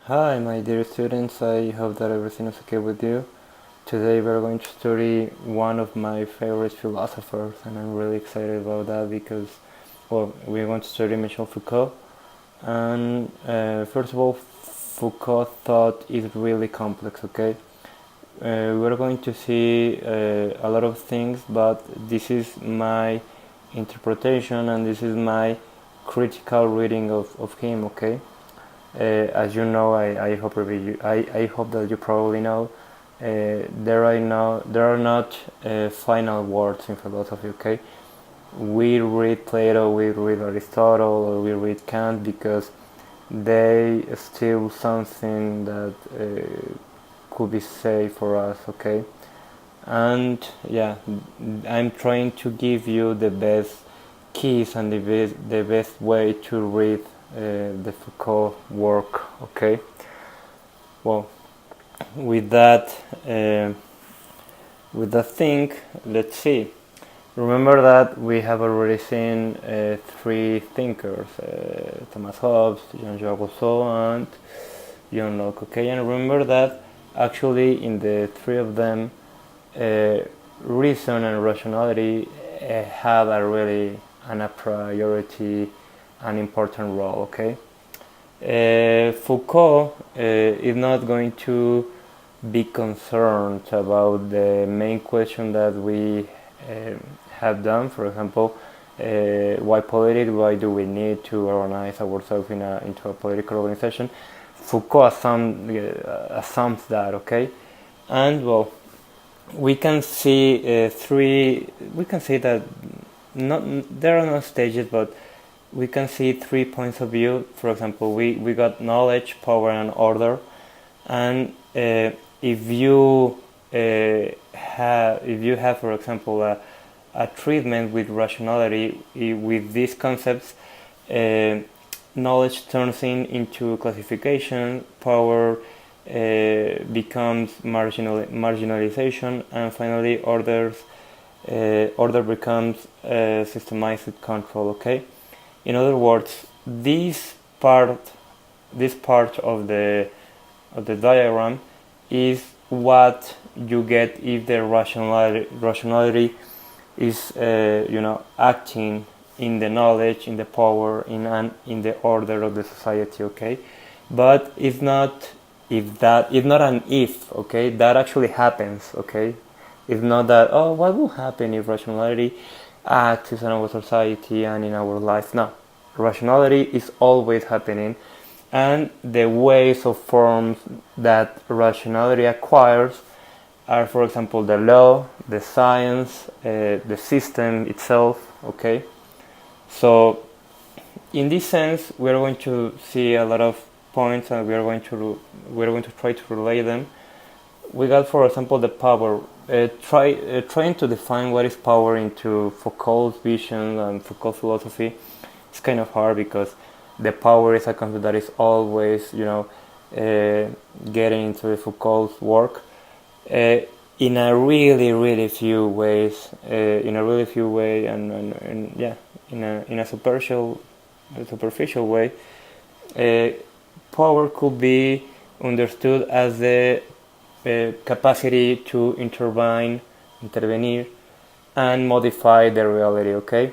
Hi, my dear students. I hope that everything is okay with you. Today we're going to study one of my favorite philosophers, and I'm really excited about that because, well, we're going to study Michel Foucault. And first of all, Foucault thought is really complex, okay? We're going to see a lot of things, but this is my interpretation and this is my critical reading of him, okay? As you know, I hope I hope that you probably know, there are not final words in philosophy. Okay, we read Plato, we read Aristotle, or we read Kant because they still something that could be said for us. Okay, and yeah, I'm trying to give you the best keys and the best way to read the Foucault work. Okay, well, with that uh, with that thing, let's see. Remember that we have already seen three thinkers: Thomas Hobbes, Jean-Jacques Rousseau, and John Locke. Okay, and remember that actually in the three of them, uh, reason and rationality have a really and a priority, an important role. Okay, Foucault is not going to be concerned about the main question that we have done. For example, why politics? Why do we need to organize ourselves into a political organization? Foucault assumes that, okay, and well, we can see three. We can see that not there are no stages, but we can see 3 points of view. For example, we got knowledge, power, and order, and if you have, for example, a treatment with rationality with these concepts, knowledge turns into classification, power becomes marginalization, and finally order becomes systemized control. Okay, in other words, this part of the diagram is what you get if the rationality is acting in the knowledge, in the power, in the order of the society. Okay, but it's not it's not an if. Okay, that actually happens. Okay, it's not that, oh, what will happen if rationality acts in our society and in our life. No, rationality is always happening, and the ways or forms that rationality acquires are, for example, the law, the science, the system itself. Okay, so in this sense, we are going to see a lot of points, and we're going to try to relate them. We got, for example, the power. Trying to define what is power into Foucault's vision and Foucault's philosophy, it's kind of hard because the power is a concept that is always, getting into the Foucault's work in a really, really few ways, and yeah, in a superficial way. Power could be understood as the capacity to intervene, and modify the reality. Okay,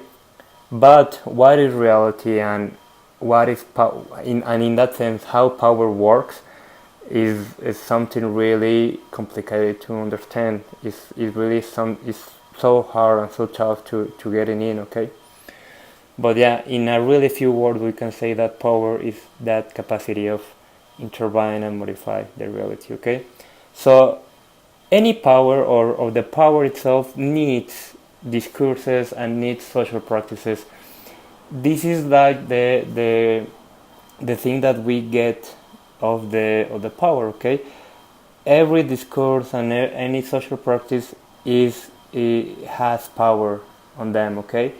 but what is reality and what is power? And in that sense, how power works is something really complicated to understand. It's so hard and so tough to get in. Okay, but yeah, in a really few words, we can say that power is that capacity of intervene and modify the reality. Okay, so any power or the power itself needs discourses and needs social practices. This is like the thing that we get of the power. Okay, every discourse and any social practice has power on them. Okay,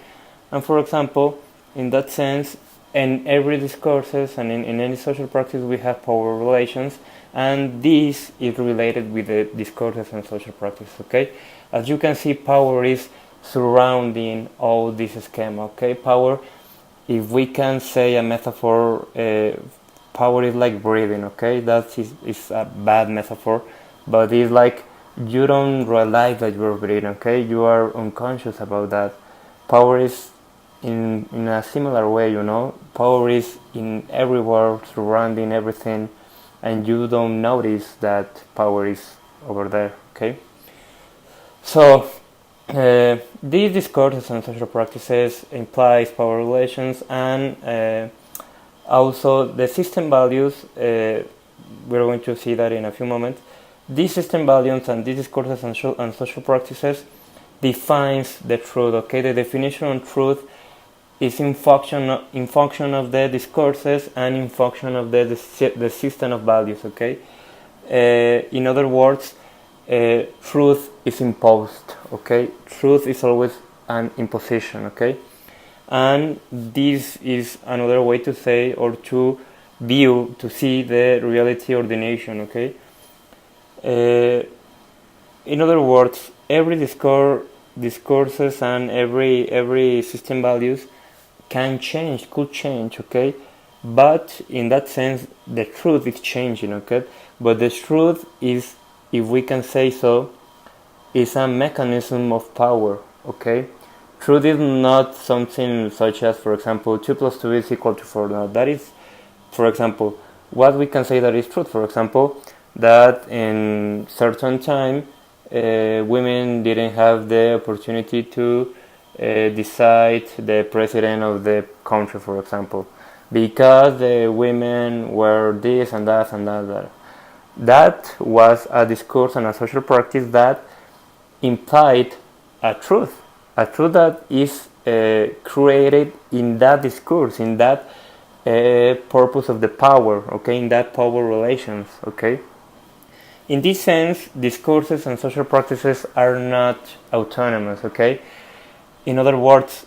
and for example, in that sense, in every discourses and in any social practice, we have power relations, and this is related with the discourses and social practice. Okay, as you can see, power is surrounding all this schema. Okay, power, if we can say a metaphor power is like breathing, okay? That is a bad metaphor, but it's like you don't realize that you're breathing, okay? You are unconscious about that. Power is in a similar way, you know? Power is in everywhere, surrounding everything, and you don't notice that power is over there, okay? So, these discourses and social practices implies power relations and also the system values. We're going to see that in a few moments. These system values and these discourses and social practices defines the truth. Okay, the definition of truth is in function of the discourses and in function of the system of values. Okay, in other words, truth is imposed. Okay, truth is always an imposition. Okay, and this is another way to say or to view, to see the reality or the nation. Okay, in other words, every discourses and every system values could change, okay, but in that sense the truth is changing, okay, but the truth is, if we can say so, is a mechanism of power, okay. Truth is not something such as, for example, 2 plus 2 is equal to 4. No, that is, for example, what we can say that is truth. For example, that in certain time women didn't have the opportunity to decide the president of the country, for example, because the women were this and that and that. That was a discourse and a social practice that implied a truth that is created in that discourse, in that purpose of the power, okay, in that power relations, okay. In this sense, discourses and social practices are not autonomous, okay. In other words,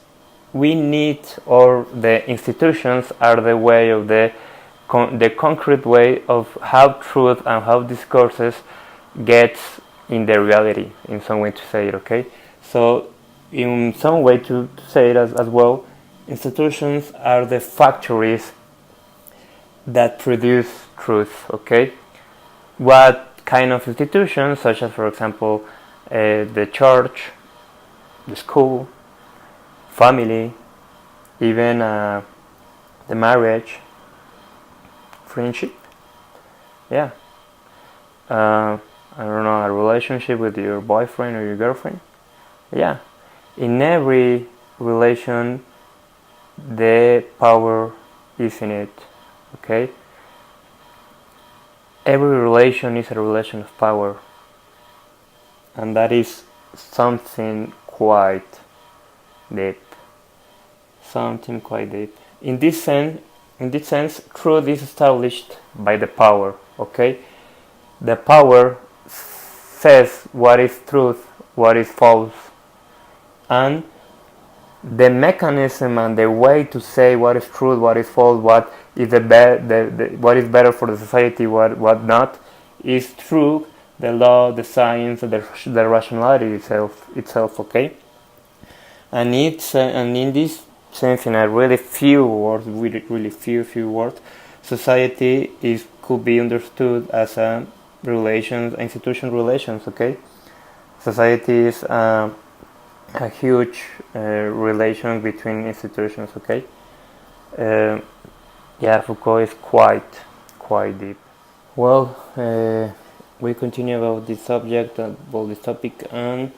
we need, or the institutions are the way of the concrete way of how truth and how discourses gets in the reality, in some way to say it, okay. So in some way to say it as well, institutions are the factories that produce truth, okay. What kind of institutions, such as, for example, the church, the school, family, even the marriage, friendship, yeah, I don't know, a relationship with your boyfriend or your girlfriend, yeah. In every relation, the power is in it, okay. Every relation is a relation of power, and that is something quite deep. Something quite deep. In this sense, truth is established by the power. Okay, the power says what is truth, what is false, and the mechanism and the way to say what is truth, what is false, what is what is better for the society, what not, is through the law, the science, the rationality itself. Okay, and in this sense, in a really few words, really few words, society could be understood as a institution relations. Okay, society is a huge relation between institutions, okay. Yeah, Foucault is quite deep. Well, we continue about this subject, about this topic, and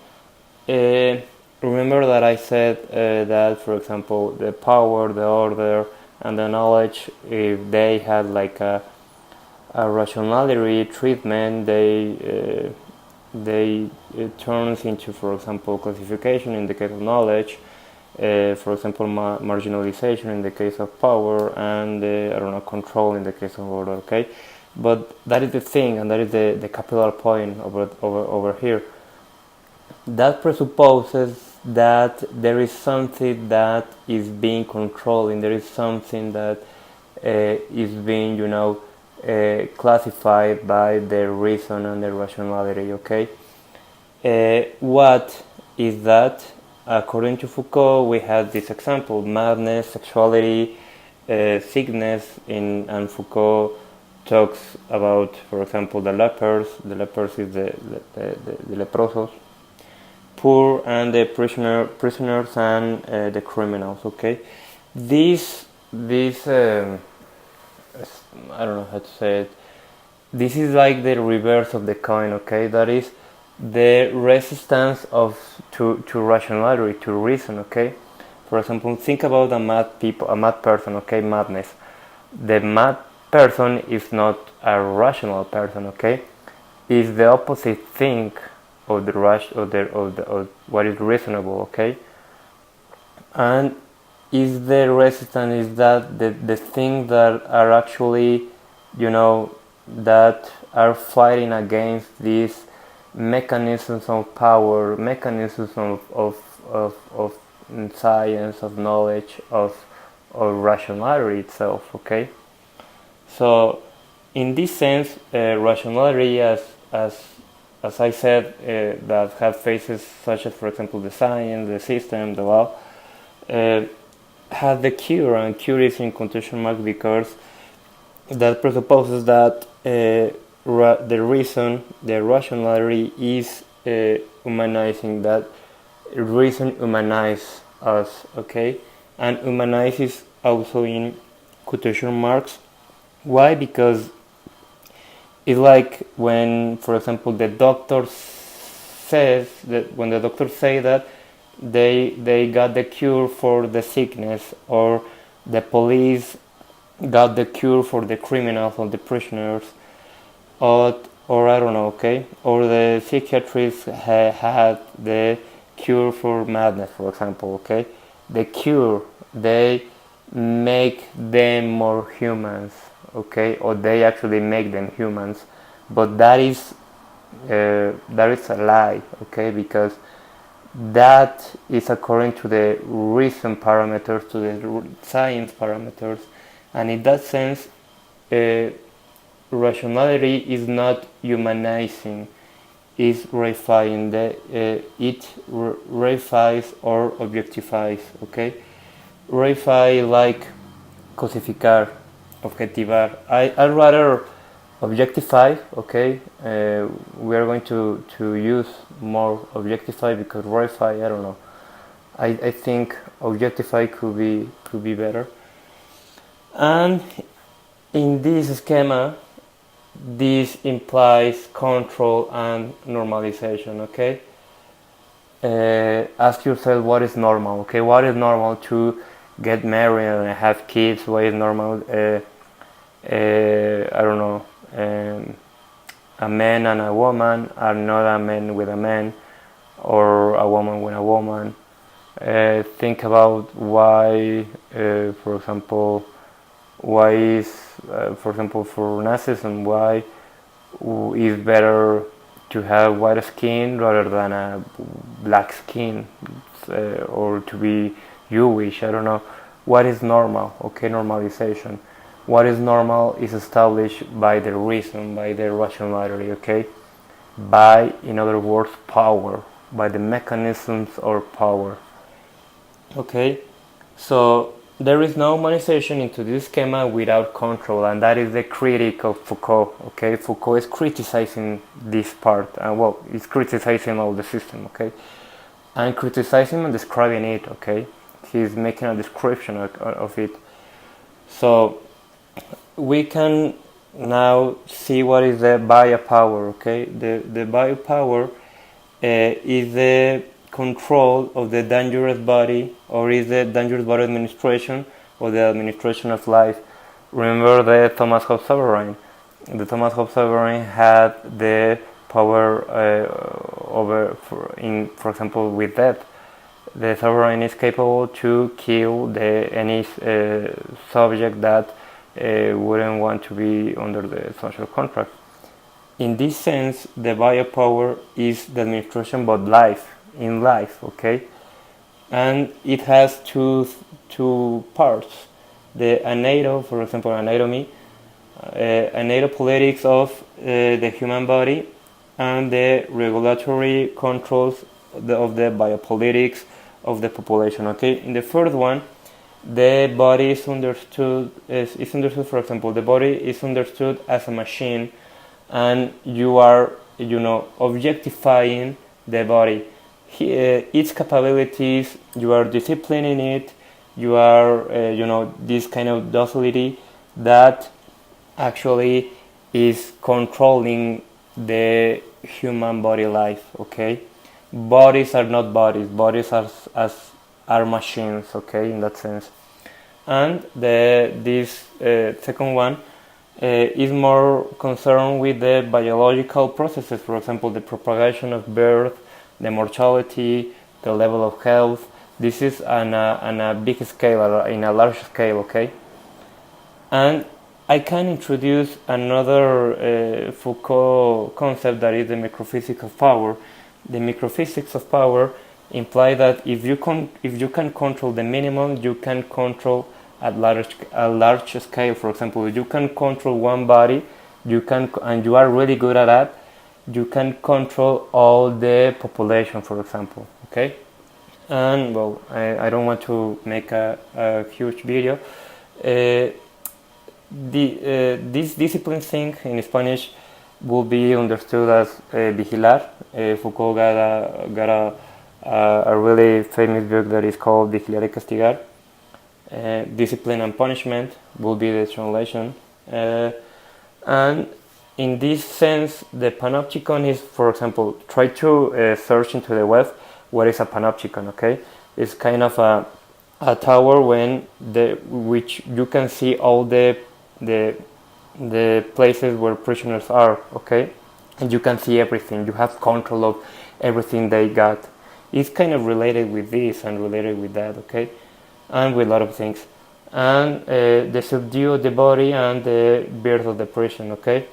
remember that I said that, for example, the power, the order, and the knowledge, if they had like a rationality treatment, they turns into, for example, classification in the case of knowledge, for example, marginalization in the case of power, and I don't know, control in the case of order. Okay, but that is the thing, and that is the capital point over here. That presupposes that there is something that is being controlled, and there is something that is being, classified by the reason and the rationality, okay? What is that? According to Foucault, we have this example: madness, sexuality, sickness and Foucault talks about, for example, the lepers. The lepers is the leprosos, poor, and the prisoners and the criminals. Okay, this I don't know how to say it. This is like the reverse of the coin. Okay, that is the resistance to rationality, to reason. Okay, for example, think about a mad person. Okay, madness. The mad person is not a rational person. Okay, is the opposite thing of the rush of what is reasonable. Okay, and is the resistance is that the things that are actually, that are fighting against these mechanisms of power, mechanisms of science, of knowledge, of rationality itself. Okay, so in this sense, rationality, as I said, that have phases such as, for example, the science, the system, the law, has the cure, and cure is in quotation marks because that presupposes that the reason, the rationality is humanizing, that reason humanizes us, okay? And humanizes also in quotation marks. Why? Because it's like when, for example, the doctor says that when the doctors say that they got the cure for the sickness, or the police got the cure for the criminals or the prisoners, or I don't know, okay, or the psychiatrists had the cure for madness, for example, okay. The cure, they make them more humans, okay, or they actually make them humans, but that is a lie, okay, because that is according to the reason parameters, to the science parameters, and in that sense, rationality is not humanizing, is reifying. It reifies or objectifies. Okay, reify like cosificar, objetivar. I'd rather objectify. Okay, we are going to use more objectify because reify, I don't know. I think objectify could be better. And in this schema, this implies control and normalization. Okay, ask yourself what is normal. Okay, what is normal to get married and have kids? What is normal? I don't know. A man and a woman are not a man with a man, or a woman with a woman. Think about why, for example, why is, for example, for Nazism, why is better to have white skin rather than a black skin, or to be Jewish, I don't know. What is normal? Okay, normalization. What is normal is established by the reason, by the rationality, okay? By, in other words, power, by the mechanisms or power. Okay, so there is no humanization into this schema without control, and that is the critic of Foucault. Okay, Foucault is criticizing this part, and well, he's criticizing all the system. Okay, and criticizing and describing it. Okay, he's making a description of it. So we can now see what is the biopower. Okay, the biopower is the control of the dangerous body, or is the dangerous body administration, or the administration of life. Remember the Thomas Hobbes sovereign. The Thomas Hobbes sovereign had the power over, for example, with death. The sovereign is capable to kill any subject that wouldn't want to be under the social contract. In this sense, the biopower is the administration but life, in life, okay? And it has two parts. The anato, for example, anatomy, anatopolitics of the human body, and the regulatory controls of the biopolitics of the population, okay? In the first one, the body is understood, for example, the body is understood as a machine, and you are, objectifying the body. Its capabilities, you are disciplining it, you are, this kind of docility that actually is controlling the human body life, okay? Bodies are not bodies. Bodies are machines, okay, in that sense. And this second one is more concerned with the biological processes, for example, the propagation of birth, the mortality, the level of health. This is on a big scale, in a large scale, okay? And I can introduce another Foucault concept, that is the microphysics of power. The microphysics of power imply that if you can control the minimum, you can control at a large scale. For example, if you can control one body, and you are really good at that, you can control all the population, for example. Okay, and well, I don't want to make a huge video. This discipline thing in Spanish will be understood as vigilar. Foucault got a really famous book that is called Vigilar y Castigar. Discipline and punishment will be the translation. And in this sense, the panopticon is, for example, try to search into the web what is a panopticon, okay? It's kind of a tower which you can see all the places where prisoners are, okay? And you can see everything. You have control of everything they got. It's kind of related with this and related with that, okay? And with a lot of things. And the subdue of the body and the birth of the prison, okay?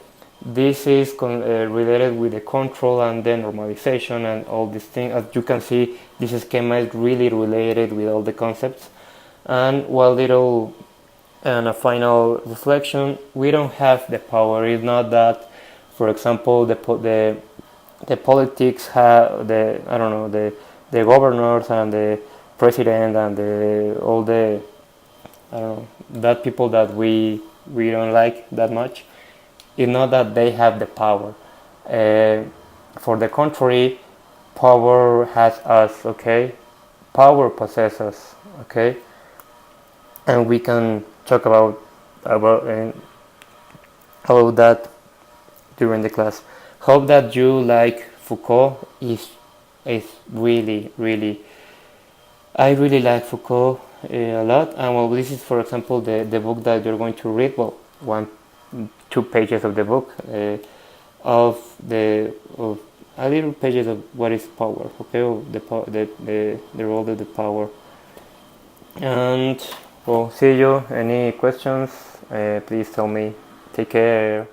This is related with the control and the normalization and all these things. As you can see, this schema is really related with all the concepts. And one little and a final reflection: we don't have the power. It's not that, for example, the politics have the governors and the president and all the that people that we don't like that much. It's not that they have the power. For the contrary, power has us, okay? Power possesses us, okay? And we can talk about that during the class. Hope that you like Foucault. Is really, really, I really like Foucault a lot. And well, this is, for example, the book that you're going to read. Well, 1-2 pages of the book, of a little pages of what is power, okay? Of the role of the power. And well, see you. Any questions? Please tell me. Take care.